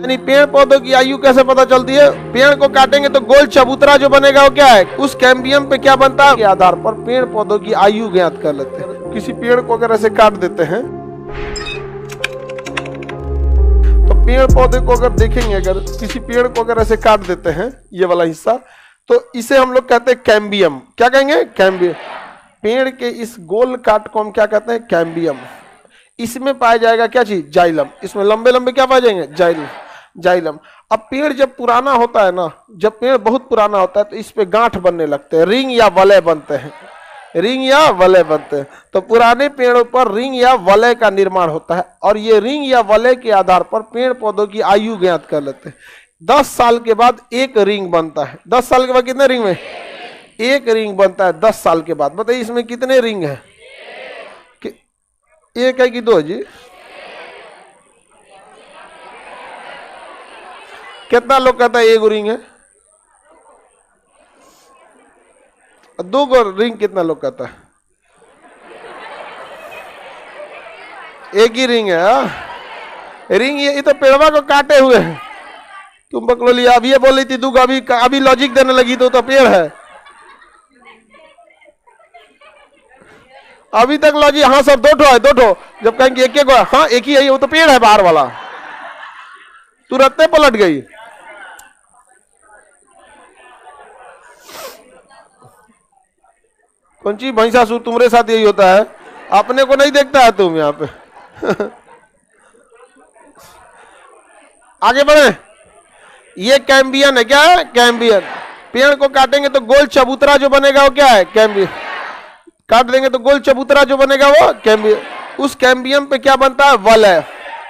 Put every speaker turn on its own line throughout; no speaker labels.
यानी पेड़ पौधों की आयु कैसे पता चलती है? पेड़ को काटेंगे तो गोल चबूतरा जो बनेगा वो क्या है? उस कैम्बियम पे क्या बनता है के आधार पर पेड़ पौधों की आयु ज्ञात कर लेते हैं। किसी पेड़ को अगर ऐसे काट देते हैं तो पेड़ पौधे को अगर देखेंगे, अगर किसी पेड़ को अगर ऐसे काट देते हैं ये वाला हिस्सा, तो इसे हम लोग कहते हैं कैम्बियम। क्या कहेंगे? कैम्बियम। पेड़ के इस गोल काट को हम क्या कहते हैं? कैम्बियम। इसमें पाया जाएगा क्या चीज? जाइलम। इसमें लंबे लंबे क्या पाए जाएंगे? जाइलम। अब पेड़ जब पुराना होता है ना, जब पेड़ बहुत पुराना होता है तो इस पे गांठ बनने लगते हैं, रिंग या वलय बनते हैं, रिंग या वलय बनते हैं। तो पुराने पेड़ों पर रिंग या वलय का निर्माण होता है और ये रिंग या वलय के आधार पर पेड़ पौधों की आयु ज्ञात कर लेते हैं। 10 साल के बाद एक रिंग बनता है। 10 साल के बाद कितने रिंग में? एक रिंग बनता है 10 साल के बाद। बताइए इसमें कितने रिंग है? एक है कि दो जी? कितना लोग कहता है एक रिंग है? दो को रिंग कितना लोग कहता है? एक ही रिंग है। रिंग ये तो पेड़वा को काटे हुए हैं। तुम पकड़ लिया। अब ये बोल रही थी तू अभी लॉजिक देने लगी तो पेड़ है। अभी तक लॉजिक, हाँ सर 2 ठो है, 2 ठो। जब कहेंगे एक है, हाँ एक ही है, वो तो पेड़ है बाहर वाला। तुरंत पलट गई। कौन सी भैंसासुर? तुम्हारे साथ यही होता है, अपने को नहीं देखता है तुम यहाँ पे। आगे बढ़े। ये कैम्बियन है। क्या है? कैम्बियन। पेड़ को काटेंगे तो गोल चबूतरा जो बनेगा वो क्या है? कैम्बियन। काट देंगे तो गोल चबूतरा जो बनेगा वो कैम्बियम। उस कैम्बियम पे क्या बनता है? वलय,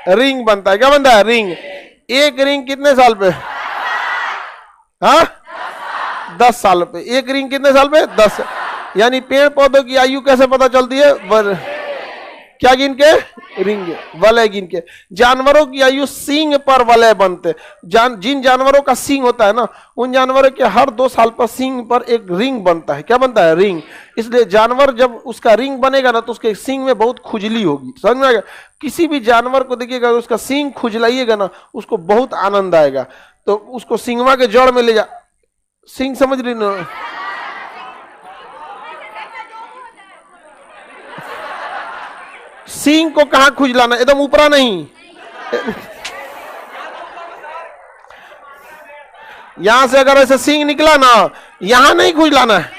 रिंग बनता है। क्या बनता है? रिंग। एक रिंग कितने साल पे? हाँ 10 साल पे। एक रिंग कितने साल पे? 10। यानी पेड़ पौधों की आयु कैसे पता चलती है? क्या गिन के? रिंग, वलय गिन के। जानवरों की आयु सींग पर वलय बनते। जिन जानवरों का सींग होता है ना, उन जानवरों के हर 2 साल पर सींग पर एक रिंग बनता है। क्या बनता है? रिंग। इसलिए जानवर जब उसका रिंग बनेगा ना तो उसके सींग में बहुत खुजली होगी। समझ में आएगा? किसी भी जानवर को देखिएगा उसका सींग खुजलाइएगा ना, उसको बहुत आनंद आएगा। तो उसको सींगवा के जड़ में ले जा। सींग समझ रही ना? सींग को कहां खुजलाना? एकदम ऊपरा नहीं। यहां से अगर ऐसे सींग निकला ना, यहां नहीं खुजलाना है।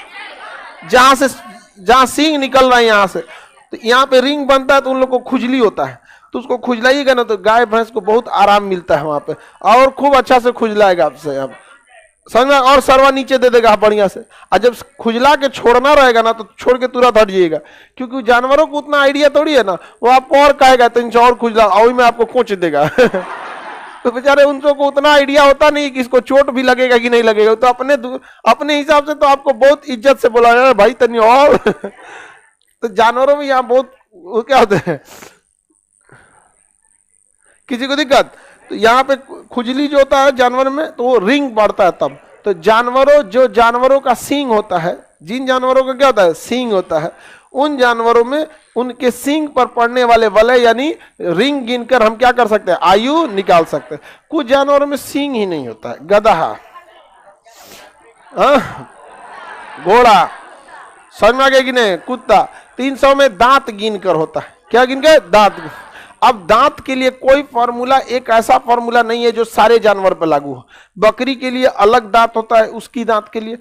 जहां सींग निकल रहा है यहां से, तो यहां पे रिंग बनता है तो उन लोग को खुजली होता है। तो उसको खुजलाइएगा ना तो गाय भैंस को बहुत आराम मिलता है वहां पे, और खूब अच्छा से खुजलाएगा आपसे। अब समझ में? और सरवा नीचे दे देगा बढ़िया से। और जब खुजला के छोड़ना रहेगा ना तो छोड़ के तुरंत हट जाइएगा, क्योंकि जानवरों को उतना आइडिया थोड़ी है ना। वो आपको और कहेगा तो इनसे और खुजला, और में आपको कोच देगा। तो बेचारे उनको को उतना आइडिया होता नहीं कि इसको चोट भी लगेगा कि नहीं लगेगा। तो अपने हिसाब से तो आपको बहुत इज्जत से बोला भाई तनी और। तो जानवरों में यहाँ बहुत वो क्या होते हैं, किसी को दिक्कत तो यहाँ पे खुजली जो होता है जानवर में तो वो रिंग बढ़ता है तब। तो जानवरों का सींग होता है, जिन जानवरों का क्या होता है? सींग होता है। उन जानवरों में उनके सींग पर पड़ने वाले वलय यानी रिंग गिनकर हम क्या कर सकते हैं? आयु निकाल सकते हैं। कुछ जानवरों में सींग ही नहीं होता है। गधा, घोड़ा, समझ में आ गया कि नहीं? कुत्ता। 300 में दांत गिनकर होता है। क्या गिन के? दांत। अब दांत के लिए कोई फॉर्मूला, एक ऐसा फॉर्मूला नहीं है जो सारे जानवर पर लागू हो। बकरी के लिए अलग दांत होता है उसकी दांत के लिए,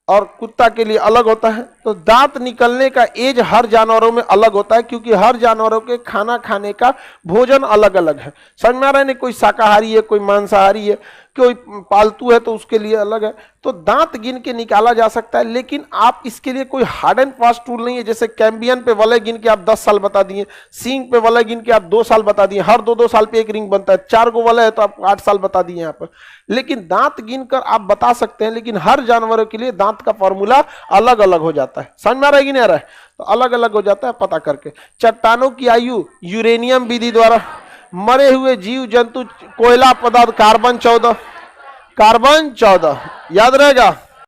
और कुत्ता के लिए अलग होता है। तो दांत निकलने का एज हर जानवरों में अलग होता है, क्योंकि हर जानवरों के खाना खाने का भोजन अलग अलग है। समझ में आ रहा है? नहीं, कोई शाकाहारी है, कोई मांसाहारी है, कोई पालतू है तो उसके लिए अलग है। तो दांत गिन के निकाला जा सकता है, लेकिन आप इसके लिए कोई हार्ड एंड फास्ट टूल नहीं है। जैसे कैम्बियन पे वलय गिन के आप 10 साल बता दिए, सींग पे वलय गिन के आप 2 साल बता दिए, हर 2-2 साल पे एक रिंग बनता है। 4 गो वलय है तो आप 8 साल बता दिए यहाँ पर। लेकिन दांत गिनकर आप बता सकते हैं, लेकिन हर जानवरों के लिए दांत का फॉर्मूला अलग अलग हो जाता है। समझ में आ रहा है कि नहीं आ रहा है? तो अलग अलग हो जाता है पता करके। चट्टानों की आयु यूरेनियम विधि द्वारा, मरे हुए जीव जंतु, कोयला पदार्थ, कार्बन 14 याद रहेगा।